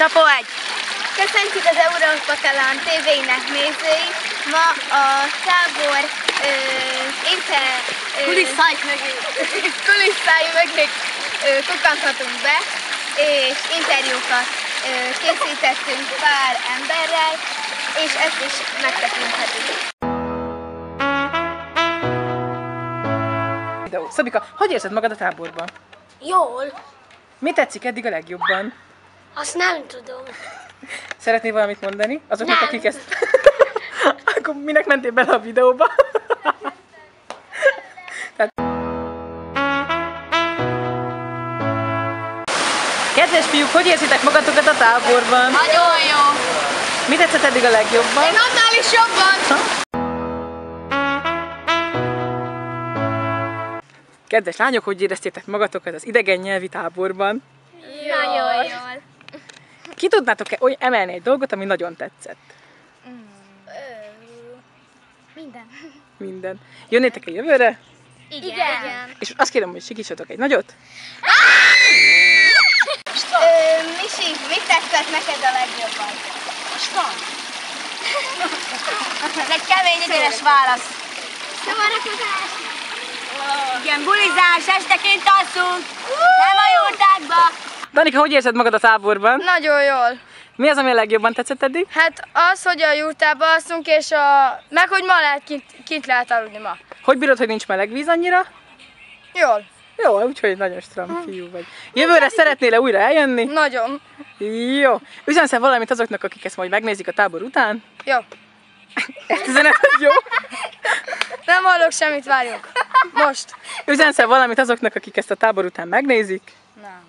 Csapó egy! Köszöntjük az Európa Talán TV-nek nézőit! Ma a tábor kulisszái mögé kukkanthatunk be, és interjúkat készítettünk pár emberrel, és ezt is megtekinthetünk. Szabika, hogy érzed magad a táborban? Jól. Mi tetszik eddig a legjobban? Azt nem tudom. Szeretnél valamit mondani? Azoknak, Nem. akik ezt... Akkor minek mentél bele a videóba? Kedves fiúk, hogy érzitek magatokat a táborban? Nagyon jó! Mi tetszett eddig a legjobban? Én annál is jobban! Kedves lányok, hogy éreztétek magatokat az idegen nyelvi táborban? Nagyon jól! Ki tudnátok-e emelni egy dolgot, ami nagyon tetszett? Minden. Minden. Jönnétek-e jövőre? Igen. És azt kérem, hogy sikítsatok egy nagyot. Misi, mit tetszett neked a legjobban? Ez egy kemény, egyenes válasz. Szórakozás! Igen, bulizás, esteként alszunk. Nem a jurtákba. Danika, hogy érzed magad a táborban? Nagyon jól. Mi az, ami a legjobban tetszett eddig? Hát az, hogy a jurtában alszunk, és meg hogy ma lehet kint lehet aludni ma. Hogy bírod, hogy nincs meleg víz annyira? Jól. Jó, úgyhogy nagyon stram fiú vagy. Jövőre szeretnél-e újra eljönni? Nagyon. Jó. Üzensz valamit azoknak, akik ezt majd megnézik a tábor után? Jó. Ezt üzeneted jó? Nem hallok semmit, várjunk. Most. Üzensz valamit azoknak, akik ezt a tábor után megnézik? Nem.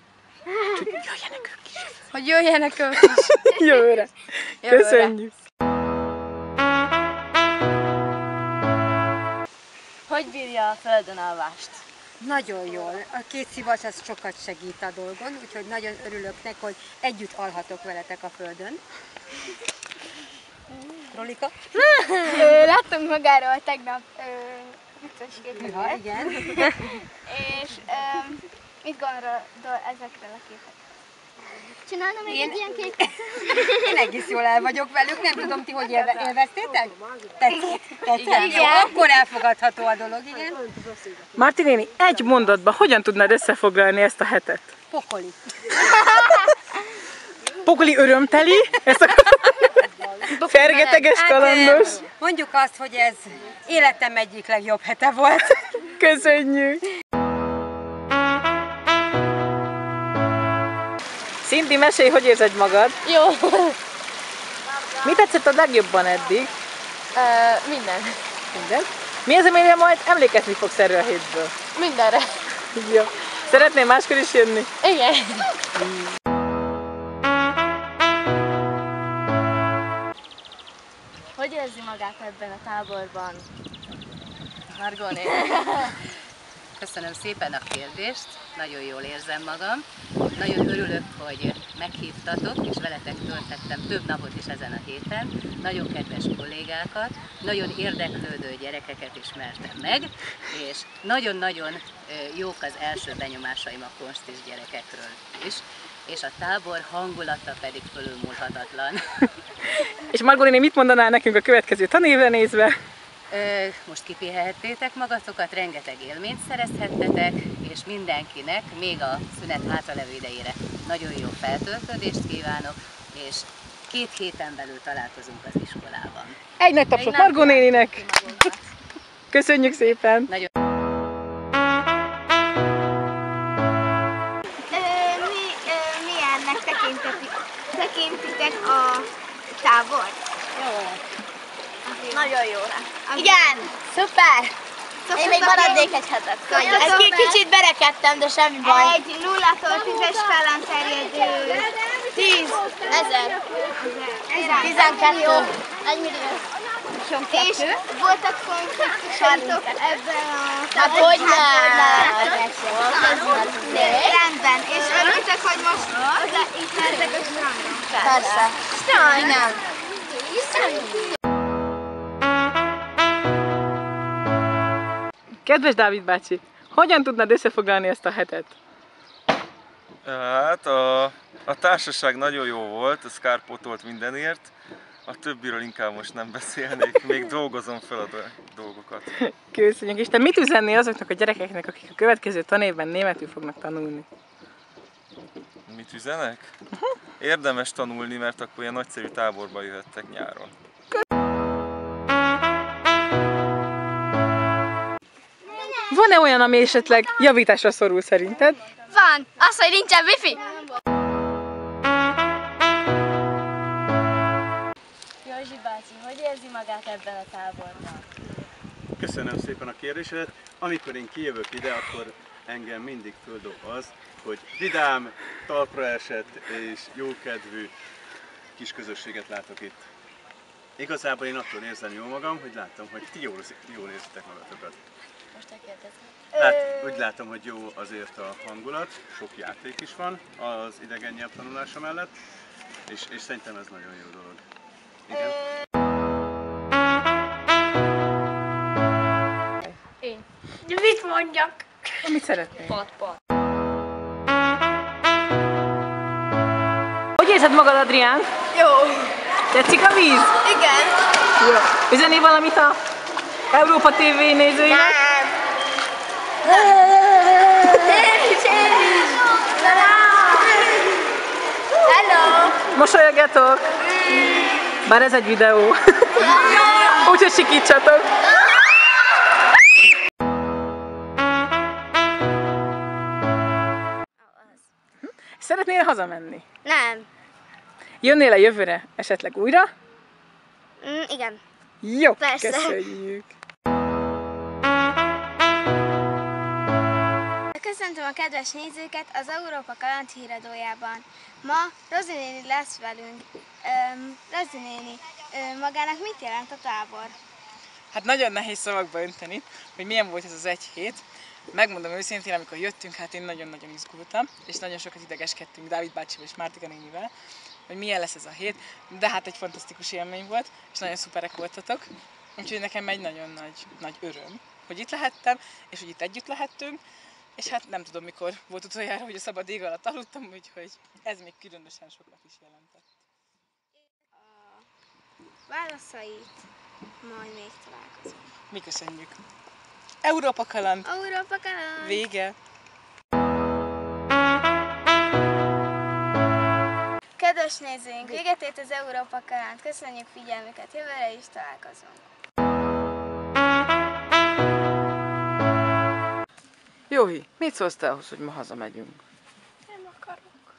Úgyhogy jöjjenek ők is. Hogy jöjjenek ők is. Jövőre. Köszönjük. Hogy bírja a földön alvást? Nagyon jól. A két szivacs az sokat segít a dolgon, úgyhogy nagyon örülök neki, hogy együtt alhatok veletek a földön. Rolika? Láttunk magáról tegnap biztos képeket. Igen. És mit gondol ezekről a képekről? Csinálna még egy ilyen képet? Én egész jól el vagyok velük, nem tudom, ti hogy élveztétek? Tetszett? Igen. Jó, akkor elfogadható a dolog, igen. Márti néni, egy mondatban hogyan tudnád összefoglalni ezt a hetet? Pokoli. Pokoli örömteli? Ezt a fergeteges, kalandos? Mondjuk azt, hogy ez életem egyik legjobb hete volt. Köszönjük! Cindy, mesélj, hogy érzed magad? Jó. Mi tetszett a legjobban eddig? Minden. Minden. Mi az, amire majd emlékezni fogsz erről a hétből? Mindenre. Jó. Szeretnél máskor is jönni? Igen. Hogy érzi magát ebben a táborban? Margó néni. Köszönöm szépen a kérdést, nagyon jól érzem magam. Nagyon örülök, hogy meghívtatok, és veletek töltettem több napot is ezen a héten. Nagyon kedves kollégákat, nagyon érdeklődő gyerekeket ismertem meg, és nagyon-nagyon jók az első benyomásaim a konstis gyerekekről is, és a tábor hangulata pedig fölülmúlhatatlan. És Margó néni, mit mondanál nekünk a következő tanévre nézve? Most kipihenhettétek magatokat, rengeteg élményt szerezhettetek, és mindenkinek még a szünet hátralevő idejére nagyon jó feltöltődést kívánok, és 2 héten belül találkozunk az iskolában. Egy nagy tapsot Margó néninek! Köszönjük szépen! Nagyon Milyennek tekintitek a tábor? Nagyon jó. Igen! Szuper! Én még maradnék egy hetet. Egy kicsit berekedtem, de semmi baj. Egy 0-tól 10-es skálán terjedő 10 000. 12. 1 millió. és voltak konfliktusok ebben a Hát hogy nem? Rendben, és örültek, hogy most itt lehetek a strandon? Persze. Jaj, nem. Kedves Dávid bácsi, hogyan tudnád összefoglalni ezt a hetet? Hát a társaság nagyon jó volt, ez kárpótolt mindenért. A többiről inkább most nem beszélnék, még dolgozom fel a dolgokat. Köszönjük. És te mit üzennél azoknak a gyerekeknek, akik a következő tanévben németül fognak tanulni? Mit üzenek? Érdemes tanulni, mert akkor ilyen nagyszerű táborba jöhettek nyáron. Van-e olyan, ami esetleg javításra szorul szerinted? Van! Az, hogy nincsen wifi! Józsi bácsi, hogy érzi magát ebben a táborban? Köszönöm szépen a kérdésedet. Amikor én kijövök ide, akkor engem mindig földob az, hogy vidám, talpra esett és jókedvű kis közösséget látok itt. Igazából én attól érzem jól magam, hogy látom, hogy ti jól érzitek magatokat. Most te kérdezem. Úgy látom, hogy jó azért a hangulat, sok játék is van az idegen nyelv tanulása mellett, és szerintem ez nagyon jó dolog. Igen? Én. De mit mondjak? Mit szeretnél? Pat. Hogy érzed magad, Adrián? Jó. Tetszik a víz? Igen. Jó. Üzenél valamit a Európa TV nézőinek? Hello. Mosolyogjatok! Bár ez egy videó. Úgyhogy sikítsatok! Szeretnél hazamenni? Nem. Jönnél a jövőre esetleg újra? Igen. Jó, Persze. köszönjük! Köszöntöm a kedves nézőket az Európa Kaland híradójában. Ma Rozi néni lesz velünk. Rozi néni, magának mit jelent a tábor? Hát nagyon nehéz szavakba önteni, hogy milyen volt ez az egy hét. Megmondom őszintén, amikor jöttünk, hát én nagyon-nagyon izgultam, és nagyon sokat idegeskedtünk Dávid bácsival és Mártika nénivel, hogy milyen lesz ez a hét, de hát egy fantasztikus élmény volt, és nagyon szuperek voltatok. Úgyhogy nekem egy nagyon nagy öröm, hogy itt lehettem, és hogy itt együtt lehettünk, és hát nem tudom, mikor volt utoljára, hogy a szabad ég alatt aludtam, úgyhogy ez még különösen sokat is jelentett. Válaszait majd még találkozunk. Mi köszönjük! Európa Kaland! Európa Kaland! Vége! Kedves nézőink, véget ért az Európa Kaland. Köszönjük figyelmüket, jövőre is találkozunk. Jóhi, mit szólsz te ahhoz, hogy ma hazamegyünk? Nem akarok.